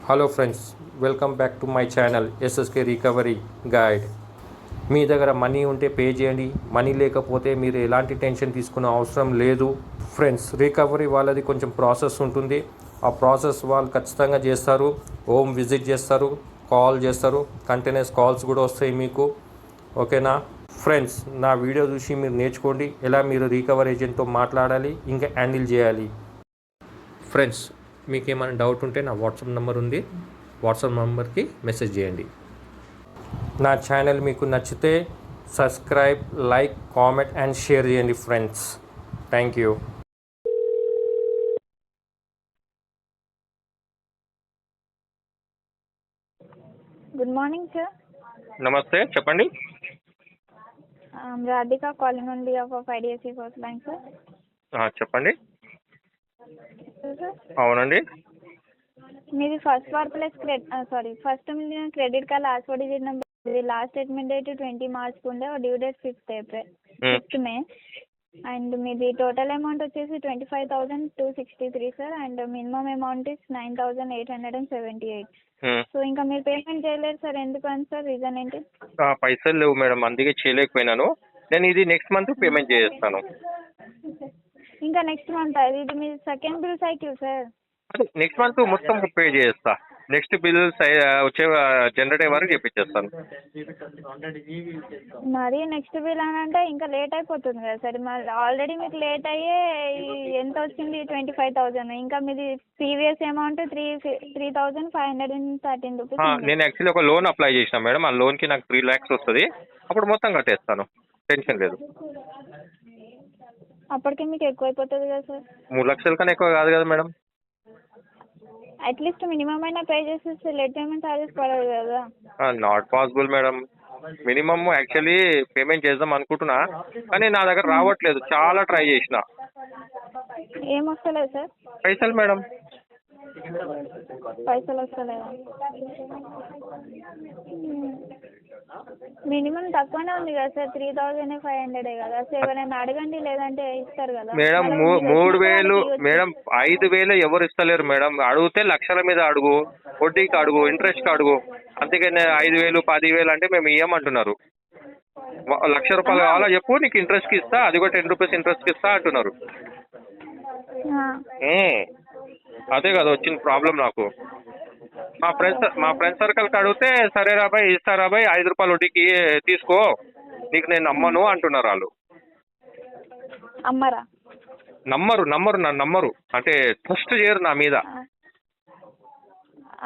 Hello friends, welcome back to my channel SSK recovery guide. మీ దగ్గర money ఉంటే pay చేయండి, మనీ లేకపోతే మీరు ఎలాంటి టెన్షన్ తీసుకునే అవసరం లేదు. ఫ్రెండ్స్, రికవరీ వాళ్ళది కొంచెం ప్రాసెస్ ఉంటుంది. ఆ ప్రాసెస్ వాళ్ళు ఖచ్చితంగా చేస్తారు. హోమ్ విజిట్ చేస్తారు, కాల్ చేస్తారు, కంటిన్యూస్ కాల్స్ కూడా వస్తాయి మీకు. ఓకేనా ఫ్రెండ్స్? నా వీడియో చూసి మీరు నేర్చుకోండి ఎలా మీరు రికవరీ ఏజెంట్తో మాట్లాడాలి, ఇంకా హ్యాండిల్ చేయాలి. ఫ్రెండ్స్, మీకు ఏమైనా డౌట్ ఉంటే నా వాట్సాప్ నెంబర్ ఉంది, వాట్సాప్ నెంబర్కి మెసేజ్ చేయండి. నా ఛానల్ మీకు నచ్చితే subscribe, like, comment and share చేయండి friends. Thank you. Good morning sir. Namaste, చెప్పండి. Radhika calling on behalf of IDFC First Bank sir. చెప్పండి. సార్, అవునండి. మీది first Millennia credit card last 4 digit number, ఇది లాస్ట్ స్టేట్మెంట్ డేట్ 20 మార్చ్ ఉండే, due date 5th May. And మీది total amount వచ్చేసి 25,263 సార్. And minimum amount is 9,878. So ఇంకా మీరు పేమెంట్ చేయలేరు సార్, ఎందుకని సార్? రీజన్ ఏంటి? పైసలు లేవు మేడం, అందుకే చేయలేకపోయినాను. నేను ఇది నెక్స్ట్ మంత్ పేమెంట్ చేస్తాను. ఇంకా నెక్స్ట్ మంత్? ఇది మీ సెకండ్ బిల్ సైకిల్ సార్. అదే నెక్స్ట్ మంత్ మొత్తం పే చేస్తా. నెక్స్ట్ బిల్ వచ్చే జనరేట్ అయ్యే వరకు చేపించేస్తాను. మరి నెక్స్ట్ బిల్ అని అంటే ఇంకా లేట్ అయిపోతుంది కదా సార్. మరి ఆల్రెడీ మీకు లేట్ అయ్యే ఎంత వచ్చింది? 25,000. ఇంకా మీది ప్రీవియస్ అమౌంట్ 3,513 రూపీస్. నేను యాక్చువల్లీ ఒక లోన్ అప్లై చేసిన మేడం, ఆ లోన్కి నాకు 3 lakhs వస్తుంది. అప్పుడు మొత్తం కట్టేస్తాను, టెన్షన్ లేదు. అప్పటికే మీకు ఎక్కువ అయిపోతుంది కదా సార్. 3 లక్షల కన్నా ఎక్కువ కాదు కదా మేడం. అట్లీస్ట్ మినిమం అయినా పే చేసేస్తే లేట్ పేమెంట్ ఛార్జెస్ పడదు కదా. Not possible madam. Minimum actually payment చేద్దాం అనుకుంటున్నా, కానీ నా దగ్గర రావట్లేదు. చాలా ట్రై చేసిన. ఏం వస్తలేదు సార్? పైసలు మేడం. పైసలు వస్తలేదా? మినిమం తక్కువనే ఉంది కదా సార్, 3,500 కదా. సో ఎవరైనా అడగండి, లేదంటే ఇస్తారు కదా మేడం. 3,000 మేడం, 5,000 ఎవరు ఇస్తలేరు మేడం. అడిగితే లక్షల మీద అడుగు, వడ్డీకి అడుగు, ఇంట్రెస్ట్కి అడుగు. అందుకని 5,000, 10,000 అంటే మేము ఇవ్వమంటున్నారు. 1,00,000 రూపాయలు కావాలా చెప్పు, నీకు ఇంట్రెస్ట్కి ఇస్తా, అది కూడా 10 రూపీస్ ఇంట్రెస్ట్కి ఇస్తా అంటున్నారు. అదే కదా వచ్చిన ప్రాబ్లం నాకు. మా ఫ్రెండ్స్ సర్కిల్కి అడిగితే సరే రాబాయ్, ఇస్తారా బాయ్, 5 రూపాయలు వడ్డీకి తీసుకో, నీకు నేను నమ్మను అంటున్నారు వాళ్ళు. అమ్మరా? నమ్మరు అంటే ట్రస్ట్ చేయరు నా మీద.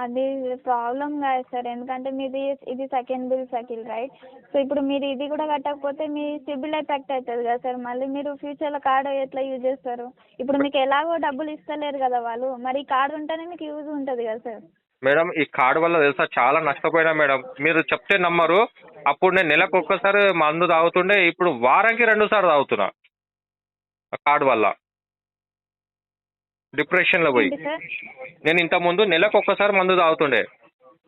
అది ప్రాబ్లం కాదు సార్, ఎందుకంటే మీది ఇది second bill cycle right. So ఇప్పుడు మీరు ఇది కూడా కట్టకపోతే మీ సిబిల్ ఎఫెక్ట్ అవుతుంది కదా సార్. మళ్ళీ మీరు ఫ్యూచర్లో కార్డు ఎట్లా యూజ్ చేస్తారు? ఇప్పుడు మీకు ఎలాగో డబ్బులు ఇస్తలేరు కదా వాళ్ళు, మరి ఈ కార్డు ఉంటేనే మీకు యూజ్ ఉంటుంది కదా సార్. మేడం, ఈ కార్డు వల్ల తెలుసా చాలా నష్టపోయినా మేడం. మీరు చెప్తే నమ్మరు. అప్పుడు నేను నెలకు ఒక్కసారి మందు తాగుతుండే, ఇప్పుడు వారానికి 2 సార్లు తాగుతున్నా ఆ కార్డు వల్ల. డిప్రెషన్లో పోయి నేను ఇంతకుముందు నెలకు ఒక్కసారి మందు తాగుతుండే,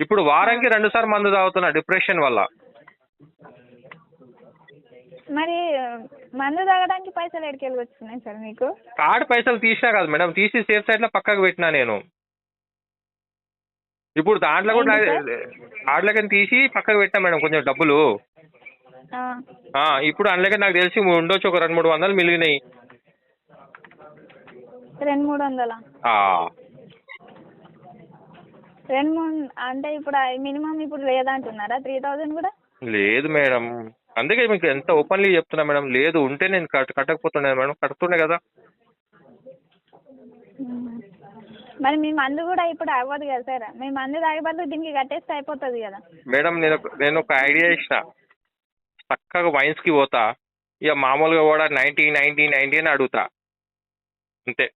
ఇప్పుడు వారానికి 2 సార్లు మందు తాగుతున్నా డిప్రెషన్ వల్ల. మరి మందు తాగడానికి పైసలు ఎక్కడికి వచ్చినాయి సార్ మీకు? కార్డు పైసలు తీసినా కదా మేడం, తీసి సేఫ్ సైడ్లో పక్కకు పెట్టినా నేను. ఇప్పుడు దాంట్లో కూడా కార్డులకి తీసి పక్కకు పెట్టినా మేడం కొంచెం డబ్బులు. ఇప్పుడు అందులోకి నాకు తెలిసి ఉండొచ్చు ఒక 200-300 మిగిలినాయి. 200-300 2-3 అంటే ఇప్పుడు మినిమం ఇప్పుడు లేదంటున్నారా? 3,000 కూడా లేదు మేడం. అందుకే మీకు ఎంత ఓపెన్లీ చెప్తున్నా మేడం. లేదు, ఉంటే నేను కట్టకపోతుండే మేడం, కడుతుండే కదా. మరి మీ మందు కూడా ఇప్పుడు అవ్వదు కదా సార్. మీ మందు తాగే బదులు దీనికి కట్టేస్తే అయిపోతుంది కదా మేడం. నేను ఒక ఐడియా ఇచ్చిన, చక్కగా వైన్స్కి పోతా, ఇక మామూలుగా కూడా 90 అని అడుగుతా అంతే.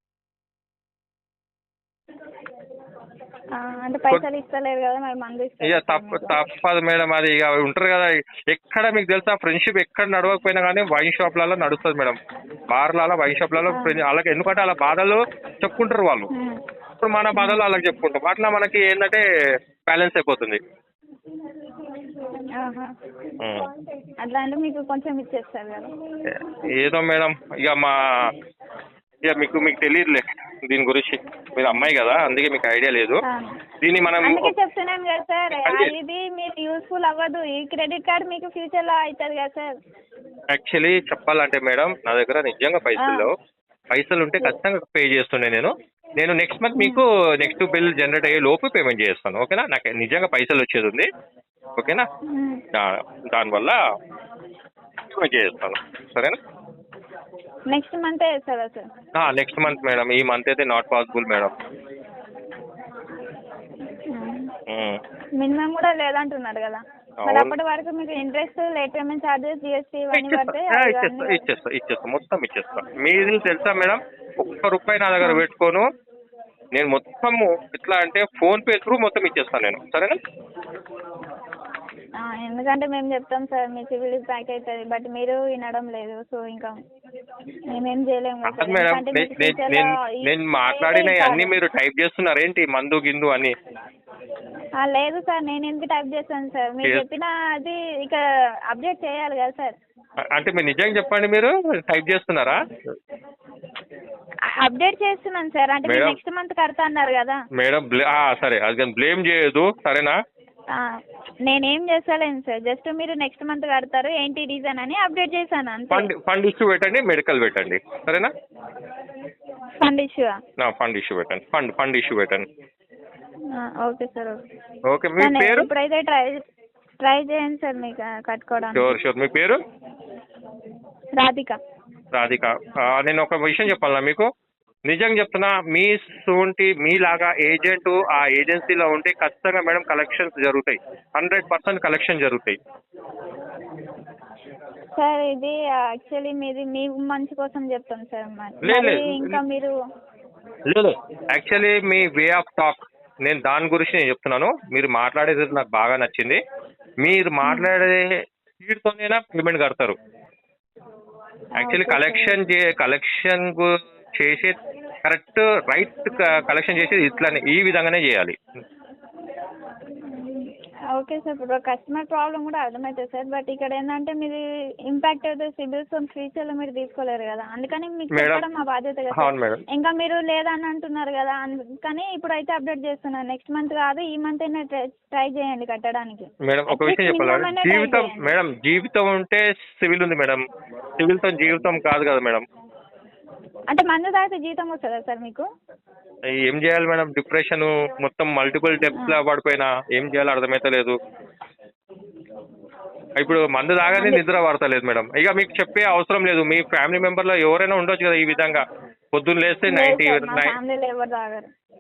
అంటే పైసలు ఇస్తలేరు కదా, మరి మందు ఇక తప్పదు మేడం. అది ఇక ఉంటారు కదా. ఎక్కడ మీకు తెలుసా, ఫ్రెండ్షిప్ ఎక్కడ నడవకపోయినా కానీ వైన్ షాప్లలో నడుస్తుంది మేడం. బార్లలో, వైన్ షాప్లలో వాళ్ళకి, ఎందుకంటే వాళ్ళ బాధలు చెప్పుకుంటారు వాళ్ళు. ఇప్పుడు మన బాధలు వాళ్ళకి చెప్పుకుంటాం. అట్లా మనకి ఏంటంటే బ్యాలెన్స్ అయిపోతుంది. అట్లా అంటే మీకు కొంచెం ఇచ్చేస్తారు కదా. ఏదో మేడం, ఇక ఇక మీకు తెలియదులే దీని గురించి, మీరు అమ్మాయి కదా అందుకే మీకు ఐడియా లేదు. దీన్ని మనం అందుకే చెప్తున్నాను కదా సార్, ఇది మీకు యూస్ఫుల్ అవ్వదు. ఈ క్రెడిట్ కార్డ్ మీకు ఫ్యూచర్ లో అవుతుంది కదా సార్. యాక్చువల్లీ చెప్పాలంటే మేడం, నా దగ్గర నిజంగా పైసలు ఉంటే ఖచ్చితంగా పే చేస్తుండే నేను నెక్స్ట్ మంత్ మీకు నెక్స్ట్ బిల్ జనరేట్ అయ్యే లోపు పేమెంట్ చేస్తాను. ఓకేనా, నాకు నిజంగా పైసలు వచ్చేది ఉంది. ఓకేనా, దానివల్ల పేమెంట్ చేస్తాను. సరేనా, నెక్స్ట్ మంత్ వేస్తారా సార్? నెక్స్ట్ మంత్ మేడం, ఈ మంత్ అయితే నాట్ పాసిబుల్ మేడం. మినిమం కూడా లేదంటున్నారు కదా, మరి అప్పటి వరకు మీకు interest, late payment charges, GST ఇవన్నీ పడితే ఇచ్చేస్తా మొత్తం ఇచ్చేస్తా. మీది తెలుసా మేడం, ₹1 నా దగ్గర పెట్టుకోను. నేను మొత్తం ఎట్లా అంటే ఫోన్ పే త్రూ మొత్తం ఇచ్చేస్తాను నేను. సరేనా, ఎందుకంటే మేము చెప్తాం సార్ మీ సివిల్ బ్యాక్ అవుతుంది, బట్ మీరు వినడం లేదు. సో ఇంకా మేమేం చేయలేము మేడం. నేను మాట్లాడినవి అన్ని మీరు టైప్ చేస్తున్నారు ఏంటి, మందు గిందు అని? లేదు సార్, నేను ఎందుకు టైప్ చేస్తాను సార్, మీరు చెప్పిన అది ఇక అప్డేట్ చేయాలి కదా సార్. అంటే మీరు నిజంగా చెప్పండి, మీరు టైప్ చేస్తున్నారా? అప్డేట్ చేస్తున్నాను సార్, అంటే మీరు నెక్స్ట్ మంత్ కడతా అన్నారు కదా మేడం. సరే, అది బ్లేమ్ చేయదు సరేనా. నేనేం చేస్తలేను సార్, జస్ట్ మీరు నెక్స్ట్ మంత్ కడతారు ఏంటి రీజన్ అని అప్డేట్ చేశాను అంతే. ఫండ్ ఇష్యూ పెట్టండి, మెడికల్ పెట్టండి. సరేనా, ఫండ్ ఇష్యూ ఫండ్ ఇష్యూ పెట్టండి, ఫండ్ ఇష్యూ పెట్టండి. Okay sir, okay. మీ పేరు? ఇప్పుడైతే ట్రై చేయండి సార్ మీకు కట్టుకోవడానికి. షూర్. మీ పేరు? రాధిక. నేను ఒక విషయం చెప్పాలా మీకు, నిజంగా చెప్తున్నా, మీలాగా ఏజెంట్ ఆ ఏజెన్సీలో ఉంటే ఖచ్చితంగా మేడం కలెక్షన్స్ జరుగుతాయి, 100% కలెక్షన్ జరుగుతాయి. సార్ ఇది యాక్చువల్లీ మీది మీ మంచి కోసం చెప్తాను సార్. ఇంకా మీరు లేదు, actually me way of talk, నేను దాని గురించి నేను చెప్తున్నాను. మీరు మాట్లాడేది నాకు బాగా నచ్చింది. మీరు మాట్లాడే స్పీడ్తోనైనా పేమెంట్ కడతారు. యాక్చువల్లీ కలెక్షన్ చేసే కరెక్ట్ రైట్ కలెక్షన్ చేసేది ఇట్లానే, ఈ విధంగానే చేయాలి. ఓకే సార్, ఇప్పుడు కస్టమర్ ప్రాబ్లం కూడా అర్థమవుతుంది సార్, బట్ ఇక్కడ ఏంటంటే మీరు ఇంపాక్ట్ అయితే సిబిల్స్ ఫ్యూచర్ లో మీరు తీసుకోలేరు కదా, అందుకని మీకు చెప్పడం మా బాధ్యత కదా. ఇంకా మీరు లేదని అంటున్నారు కదా, అందుకని ఇప్పుడు అయితే అప్డేట్ చేస్తున్నాను. నెక్స్ట్ మంత్ కాదు, ఈ మంత్ అయినా ట్రై చేయండి కట్టడానికి. మేడం ఒక విషయం చెప్పాలి, జీవితం ఉంటే సివిల్ ఉంది మేడం, సివిల్తో జీవితం కాదు కదా మేడం. అంటే మందు తాగితే జీతం వస్తుందా సార్ మీకు? ఏం చేయాలి మేడం, డిప్రెషన్ మొత్తం మల్టిపుల్ డెప్స్ లా పడిపోయినా ఏం చేయాలో అర్థమైతలేదు. ఇప్పుడు మందు తాగానే నిద్ర పడతలేదు మేడం. ఇక మీకు చెప్పే అవసరం లేదు, మీ ఫ్యామిలీ మెంబర్లో ఎవరైనా ఉండొచ్చు కదా ఈ విధంగా, పొద్దున్న లేస్తే 90.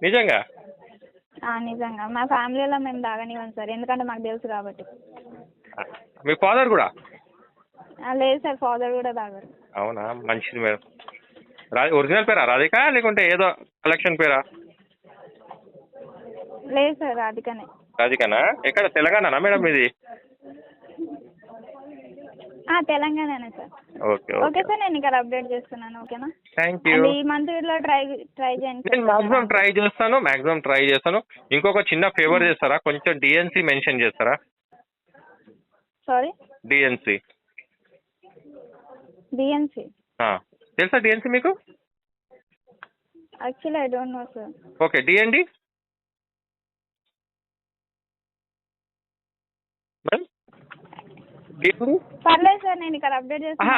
నిజంగా నిజంగా మా ఫ్యామిలీలో మేము తాగనివ్వం సార్, ఎందుకంటే మాకు తెలుసు కాబట్టి. మీ ఫాదర్ కూడా? లేదు సార్, ఫాదర్ కూడా తాగరు. అవునా, మంచిది మేడం. ఒరిజినల్ పేరా రాధిక, లేకుంటే ఏదో కలెక్షన్ పేరా? లేదు సార్, రాధికనా? ఎక్కడ, తెలంగాణనా మేడం ఇది? తెలంగాణనే సార్. ఓకే సార్, నేను ఇక్కడ అప్డేట్ చేస్తున్నాను. ఓకేనా, థ్యాంక్ యూ. ఈ మంత్ లో ట్రై చేయండి. నేను మాక్సిమం ట్రై చేస్తాను. ఇంకొక చిన్న ఫేవర్ చేస్తారా, కొంచెం డిఎన్సి మెన్షన్ చేస్తారా? సారీ, డిఎన్సి తెలుసా? డిఎన్సి మీకు? Actually I don't know sir. Okay, DND పర్లేదు సార్, నేను ఇక్కడ అప్డేట్ చేస్తాను.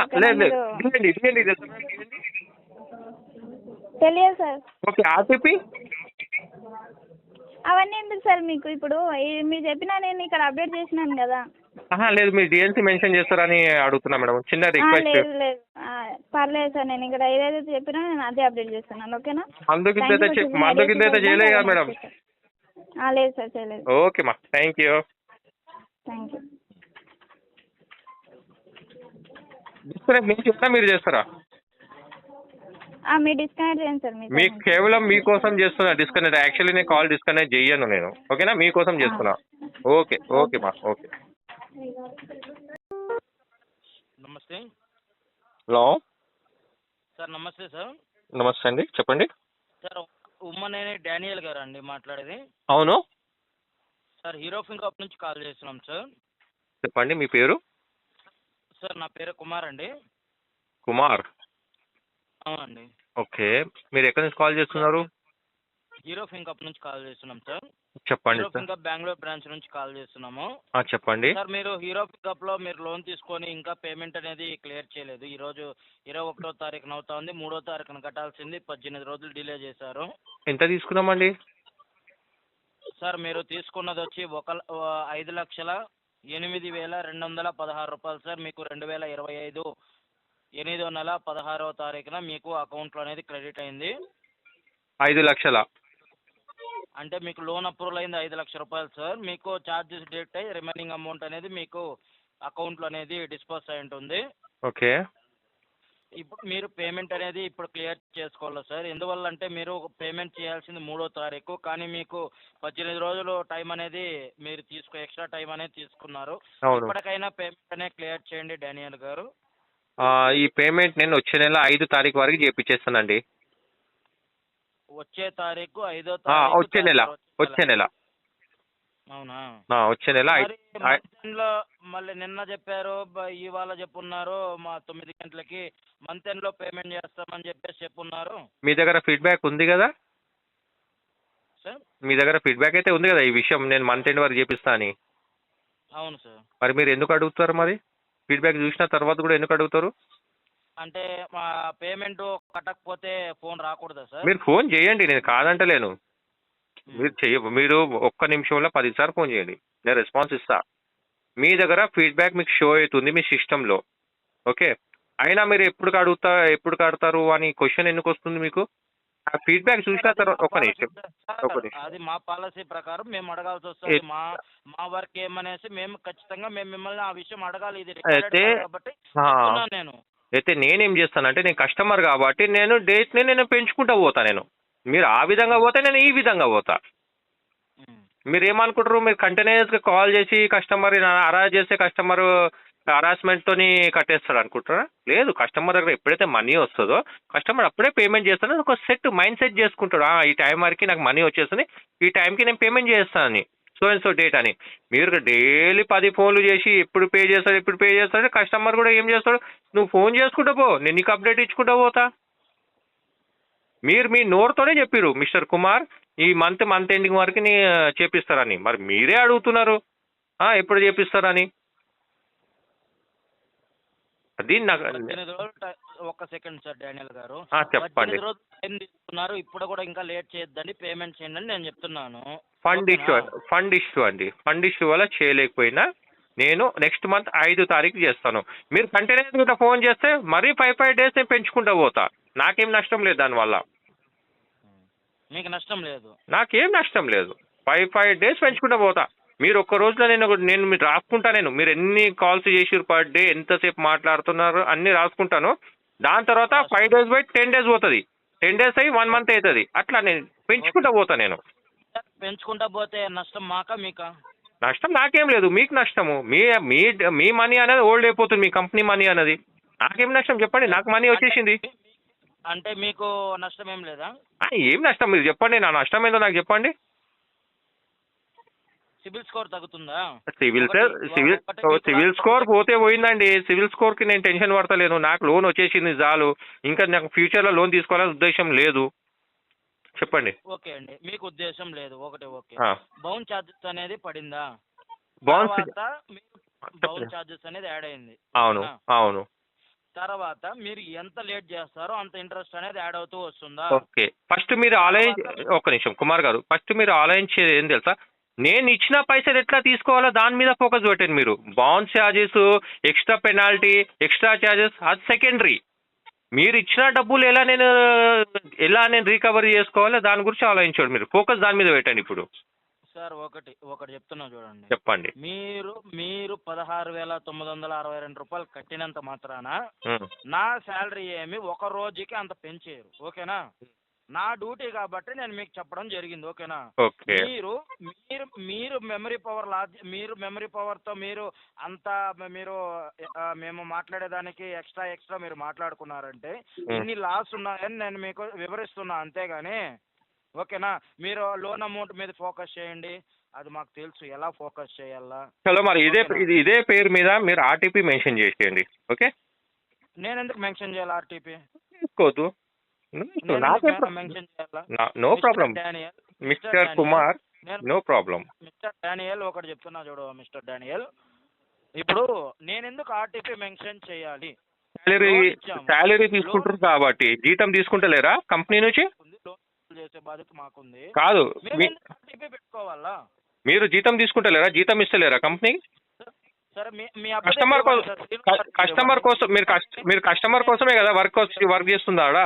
తెలియదు సార్. ఓకే, ఆర్టీపీ అవన్నీ ఎందుకు సార్ మీకు? ఇప్పుడు మీరు చెప్పినా నేను ఇక్కడ అప్డేట్ చేసినాను కదా. లేదు, మీరు డిఎన్సి మెన్షన్ చేస్తారని అడుగుతున్నా మేడం, చిన్న రిక్వెస్ట్. లేదు పర్లేదు సార్, నేను ఇక్కడ ఏదైతే చెప్పినా నేను అదే అప్డేట్ చేస్తున్నాను. ఓకేనా, మందు కింద అయితే చేయలేదు కదా మేడం? లేదు సార్, చేయలేదు. ఓకే మా, థ్యాంక్ యూ. డిస్కనెక్ట్ నేను చెప్తా, మీరు చేస్తారా? మీరు డిస్కనెక్ట్ చేయండి సార్. మీకు కేవలం మీకోసం చేస్తున్నా డిస్కనెక్ట్. యాక్చువల్లీ నేను కాల్ డిస్కనెక్ట్ చేయను నేను. ఓకేనా, మీకోసం చేస్తున్నా. ఓకే మా, ఓకే. నమస్తే. Hello sir. నమస్తే సార్. నమస్తే అండి, చెప్పండి సార్. ఉమ్మనేని డానియల్ గారు అండి మాట్లాడేది? అవును సార్, హీరో ఫింకప్ నుంచి కాల్ చేస్తున్నాం సార్. చెప్పండి, మీ పేరు? సార్, నా పేరు కుమార్ అండి. కుమార్? అవునండి. ఓకే, మీరు ఎక్కడి నుంచి కాల్ చేస్తున్నారు? హీరో ఫింకప్ నుంచి కాల్ చేస్తున్నాం సార్. చెప్పండి హీరో సార్. ఫింకప్ బెంగళూరు బ్రాంచ్ నుంచి కాల్ చేస్తున్నాము. చెప్పండి. సార్ మీరు హీరో పికప్లో మీరు లోన్ తీసుకొని ఇంకా పేమెంట్ అనేది క్లియర్ చేయలేదు. ఈరోజు 21వ తారీఖున అవుతా ఉంది. 3వ తారీఖున కట్టాల్సింది 18 రోజులు డిలే చేశారు. ఎంత తీసుకున్నామండి? సార్ మీరు తీసుకున్నది వచ్చి 5,08,216 రూపాయలు సార్. మీకు 2025 8వ నెల 16వ తారీఖున మీకు అకౌంట్లో అనేది క్రెడిట్ అయింది. 5 లక్షల? అంటే మీకు లోన్ అప్రూవల్ అయింది 5 లక్షల రూపాయలు సార్. మీకు ఛార్జెస్ డేట్ అయ్యి రిమైనింగ్ అమౌంట్ అనేది మీకు అకౌంట్లో అనేది డిస్పోజ్ అయి ఉంటుంది. ఓకే. ఇప్పుడు మీరు పేమెంట్ అనేది ఇప్పుడు క్లియర్ చేసుకోవాలి సార్. ఎందువల్ల అంటే మీరు పేమెంట్ చేయాల్సింది 3వ తారీఖు, కానీ మీకు 18 రోజులు టైం అనేది మీరు ఎక్స్ట్రా టైం అనేది తీసుకున్నారు. అవును. ఇప్పటికైనా పేమెంట్ అనేది క్లియర్ చేయండి డానియల్ గారు. ఈ పేమెంట్ నేను వచ్చే నెల 5 తారీఖు వరకు చేపించేస్తానండి. వచ్చే తారీఖు 5వ వచ్చే తారీఖు నెల వచ్చే నెల అవునా? వచ్చే నెల మరి మంత్ ఎండ్లో మళ్ళీ నిన్న చెప్పారు, ఇవాళ చెప్పున్నారు మా 9 గంటలకి మంత్ ఎండ్లో పేమెంట్ చేస్తామని చెప్పేసి చెప్పున్నారు. మీ దగ్గర ఫీడ్బ్యాక్ ఉంది కదా సార్? మీ దగ్గర ఫీడ్బ్యాక్ అయితే ఉంది కదా ఈ విషయం నేను మంత్ ఎండ్ వరకు చేపిస్తా అని. అవును సార్. మరి మీరు ఎందుకు అడుగుతారు? మరి ఫీడ్బ్యాక్ చూసిన తర్వాత కూడా ఎందుకు అడుగుతారు? అంటే మా పేమెంట్ కట్టకపోతే ఫోన్ రాకూడదా సార్? మీరు ఫోన్ చేయండి, నేను కాదంటలేను. మీరు ఒక్క నిమిషంలో 10 సార్లు ఫోన్ చేయండి, నేను రెస్పాన్స్ ఇస్తా. మీ దగ్గర ఫీడ్బ్యాక్ మీకు షో అవుతుంది మీ సిస్టంలో. ఓకే, అయినా మీరు ఎప్పుడు కడతారు అని క్వశ్చన్ ఎందుకు వస్తుంది మీకు? ఆ ఫీడ్బ్యాక్ చూసిన తర్వాత ఒక నిమిషం. అది మా పాలసీ ప్రకారం మేము అడగాల్సి వస్తుంది. మా వర్క్ ఏమనేసి మేము ఖచ్చితంగా మిమ్మల్ని ఆ విషయం అడగాలి. ఇది అయితే కాబట్టి చెప్తున్నాను నేను. అయితే నేనేం చేస్తానంటే నేను కస్టమర్ కాబట్టి నేను డేట్ని నేను పెంచుకుంటూ పోతా. మీరు ఆ విధంగా పోతే నేను ఈ విధంగా పోతా. మీరు ఏమనుకుంటారు? మీరు కంటిన్యూస్గా కాల్ చేసి కస్టమర్ హరాస్ చేస్తే కస్టమర్ హరాస్మెంట్తోని కట్టేస్తాడు అనుకుంటారా? లేదు, కస్టమర్ దగ్గర ఎప్పుడైతే మనీ వస్తుందో కస్టమర్ అప్పుడే పేమెంట్ చేస్తాడు. ఒక మైండ్ సెట్ చేసుకుంటాడు, ఈ టైం వరకు నాకు మనీ వచ్చేస్తుంది, ఈ టైంకి నేను పేమెంట్ చేస్తానని, సో అండ్ సో డేట్ అని. మీరు డైలీ 10 ఫోన్లు చేసి ఎప్పుడు పే చేస్తాడు కస్టమర్ కూడా ఏం చేస్తాడు? నువ్వు ఫోన్ చేసుకుంటా పో, నేను నీకు అప్డేట్ ఇచ్చుకుంటా పోతా. మీరు మీ నోరుతోనే చెప్పారు మిస్టర్ కుమార్ ఈ మంత్ ఎండింగ్ వరకు చేపిస్తారని. మరి మీరే అడుగుతున్నారు ఎప్పుడు చేపిస్తారని. అది నాకు 18 రోజులు ఒక్క సెకండ్ సార్ డానియల్ గారు. చెప్పండి. 18 రోజులు టైం తీసుకున్నారు, ఇప్పుడు కూడా ఇంకా లేట్ చేయొద్దండి, పేమెంట్ చేయండి అని నేను చెప్తున్నాను. ఫండ్ ఇష్యూ అండి. ఫండ్ ఇష్యూ వల్ల చేయలేకపోయినా నేను నెక్స్ట్ మంత్ 5 తారీఖు చేస్తాను. మీరు కంటిన్యూస్గా ఫోన్ చేస్తే మరీ 5 డేస్ నేను పెంచుకుంటూ పోతా. నాకేం నష్టం లేదు దానివల్ల. మీకు నష్టం లేదు? నాకేం నష్టం లేదు. 5 డేస్ పెంచుకుంటూ పోతా. మీరు ఒక్క రోజులో నేను మీరు రాసుకుంటా. మీరు ఎన్ని కాల్స్ చేసిరు పర్ డే, ఎంతసేపు మాట్లాడుతున్నారు అన్నీ రాసుకుంటాను. దాని తర్వాత 5 డేస్ బై 10 డేస్ పోతుంది, 10 డేస్ అయ్యి 1 మంత్ అవుతుంది. అట్లా నేను పెంచుకుంటూ పోతా. నేను పెంచుకుంటా పోతే నష్టం మాకా మీకా? నష్టం నాకేం లేదు, మీకు నష్టము. మీ మనీ అనేది ఓల్డ్ అయిపోతుంది, మీ కంపెనీ మనీ అనేది. నాకేం నష్టం చెప్పండి? నాకు మనీ వచ్చేసింది. అంటే మీకు నష్టం ఏం లేదా? ఏం నష్టం మీరు చెప్పండి, నా నష్టం ఏందో నాకు చెప్పండి. సిబిల్ స్కోర్ తగ్గుతుందా? సివిల్ స్కోర్ పోతే పోయిందండి. సివిల్ స్కోర్కి నేను టెన్షన్ పడతలేను. నాకు లోన్ వచ్చేసింది చాలు. ఇంకా నాకు ఫ్యూచర్లో లోన్ తీసుకోవాలని ఉద్దేశం లేదు. చెప్పండి. ఓకే అండి, మీకు ఉద్దేశం లేదు. ఓకే. బౌన్స్ ఛార్జెస్ అనేది పడిందా? బౌన్స్ ఛార్జెస్ అనేది యాడ్ అయింది. అవును. తర్వాత మీరు ఎంత లేట్ చేస్తారో అంత ఇంట్రెస్ట్ అనేది యాడ్ అవుతూ వస్తుందా? ఓకే, ఫస్ట్ మీరు ఒక నిమిషం కుమార్ గారు, ఫస్ట్ మీరు ఆలోచించేది ఏం తెలుసా? నేను ఇచ్చిన పైసలు ఎట్లా తీసుకోవాలో దాని మీద ఫోకస్ పెట్టండి. మీరు bounce charges, extra penalty, extra charges అది సెకండరీ. మీరు ఇచ్చిన డబ్బులు ఎలా నేను రికవరీ చేసుకోవాలో దాని గురించి ఆలోచించండి. మీరు ఫోకస్ దాని మీద పెట్టండి. ఇప్పుడు సార్ ఒకటి చెప్తున్నా చూడండి. చెప్పండి. మీరు 16,962 రూపాయలు కట్టినంత మాత్రాన నా శాలరీ ఏమి ఒక రోజుకి అంత పెంచేయరు. ఓకేనా? నా డ్యూటీ కాబట్టి నేను మీకు చెప్పడం జరిగింది. ఓకేనా? మీరు మెమరీ పవర్తో మీరు అంతా మేము మాట్లాడేదానికి ఎక్స్ట్రా మీరు మాట్లాడుకున్నారంటే ఇన్ని లాస్ ఉన్నాయని నేను మీకు వివరిస్తున్నా, అంతేగాని ఓకేనా? మీరు లోన్ అమౌంట్ మీద ఫోకస్ చేయండి, అది మాకు తెలుసు ఎలా ఫోకస్ చేయాలా. చలో మరి ఇదే పేరు మీద మీరు ఆర్టీపీ మెన్షన్ చేసేయండి. ఓకే, నేను ఎందుకు మెన్షన్ చేయాలి ఆర్టీపీ? తీసుకోవద్దు, మెన్షన్ చేయాలా? No problem Daniel, mister Kumar, no problem. Mister Daniel ఒకటి చెప్తున్నా చూడు మిస్టర్ డానియల్, ఇప్పుడు నేను ఎందుకు ఆర్టీపీ మెన్షన్ చేయాలి? శాలరీ తీసుకుంటారు కాబట్టి జీతం తీసుకుంటలేరా కంపెనీ నుంచి? లోన్ చేసే బాధ్యత మాకుంది. కాదు, ఆర్టీపీ పెట్టుకోవాలా? మీరు జీతం తీసుకుంటలేరా? జీతం ఇస్తలేరా కంపెనీ? సరే మీ కస్టమర్ కోసం మీరు కస్టమర్ కోసమే కదా వర్క్ చేస్తుందా ఆడ?